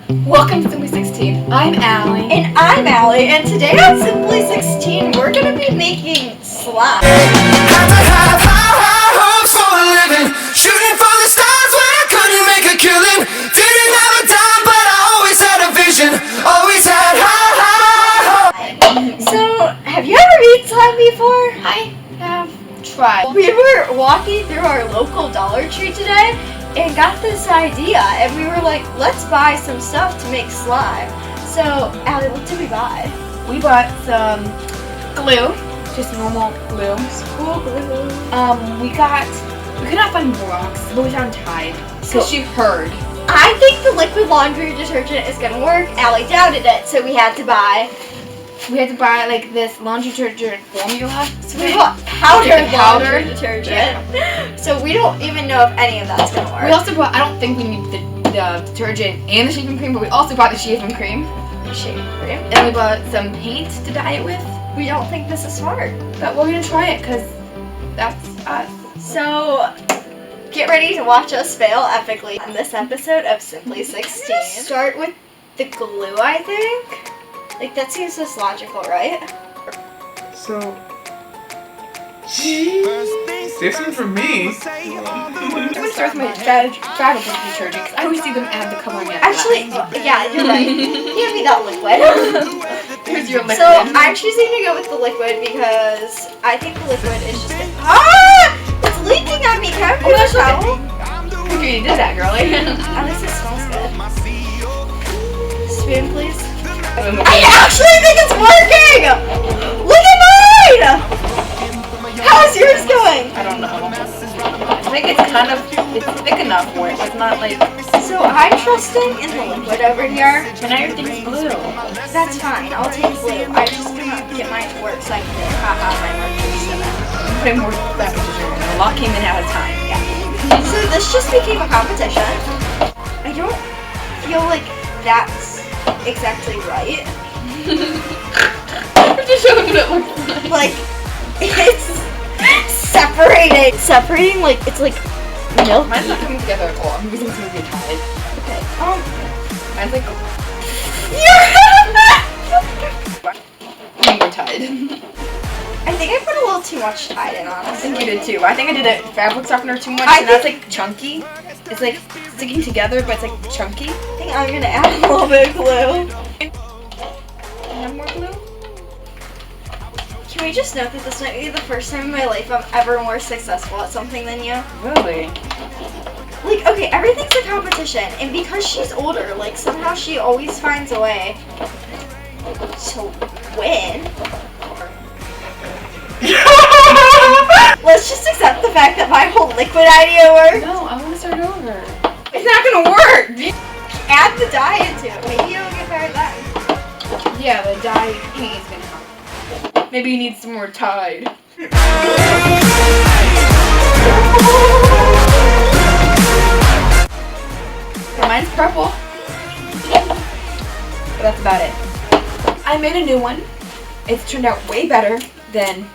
Welcome to Simply 16. I'm Allie. And I'm Allie, and today on Simply 16, we're going to be making slime. Had to have high hopes for a living, shooting for the stars when I couldn't make a killing. Didn't have a dime, but I always had a vision, always had high hopes. So, have you ever made slime before? I have tried. We were walking through our local Dollar Tree today and got this idea, and we were like, let's buy some stuff to make slime. So, Allie, what did we buy? We bought some glue, just normal glue. School glue. We could not find rocks, but we found Tide. So she heard. I think the liquid laundry detergent is gonna work. Allie doubted it, so we had to buy like this laundry detergent formula. So we bought powdered Powder. laundry detergent. So we don't even know if any of that's gonna work. We also bought, I don't think we need the detergent and the shaving cream, but we also bought the shaving cream. Shaving cream. And we bought some paint to dye it with. We don't think this is smart. But we're gonna try it because that's us. So get ready to watch us fail epically in this episode of Simply 16. Start with the glue, I think. Like, that seems just logical, right? So, this one's for me. I'm gonna start with my fabric detergent because I always see them add the coloring at Actually, yeah, you're right. Give me that liquid. Here's your liquid. So I'm choosing to go with the liquid because I think the liquid is just it's leaking on me. Can I pull the towel? Okay, you did that, girlie. At least it smells good. Spoon, please. I I actually think it's working! Look at mine! How's yours going? don't know. I think it's thick enough for it. It's not like, So I'm trusting in the liquid over here. and everything's blue. That's fine. I'll take blue. I just cannot get mine to work so I can get haha my mercury cement. Putting more fabric detergent. A lot came in out of time. Yeah. So this just became a competition. I don't feel like that's exactly right. Just show them what it looks like. Like, it's separating like it's like milk. Mine's not coming together at all. I'm using some of your Tide. Okay. Mine's like more Tide. I think I put a little too much Tide in, I honestly. think you did too. I think I did a fabric softener too much, I and that's like chunky. It's like sticking together, but it's like chunky. I think I'm gonna add a little bit of glue. And more glue. Can we just note that this might be the first time in my life I'm ever more successful at something than you? Really? Like, okay, everything's a competition, and because she's older, like, somehow she always finds a way to win. Let's just accept the fact that my whole liquid idea worked. No, I want to start over. It's not gonna work. Add the dye into it. Maybe it'll get better then. Yeah, the dye paint is gonna help. Maybe you need some more Tide. Mine's purple. But that's about it. I made a new one. It's turned out way better than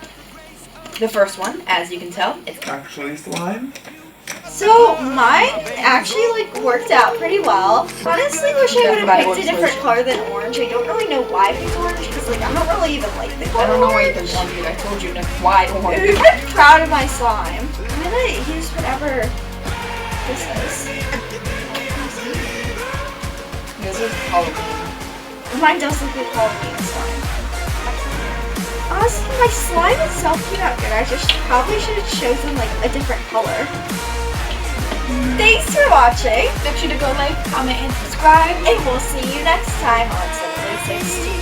the first one, as you can tell. It's Actually, slime. So mine actually like worked out pretty well. Honestly, wish I would have picked a different color than orange. I don't really know why I picked orange because like I don't really even like the color. I don't know why you picked orange. I told you to why orange. I'm proud of my slime. I'm gonna use whatever this is. This is Halloween. Mine does look like Halloween slime. Honestly, my slime itself came out good. I just probably should have chosen like a different color. Thanks for watching, Make sure to go like, comment, and subscribe. and we'll see you next time on Simply 16.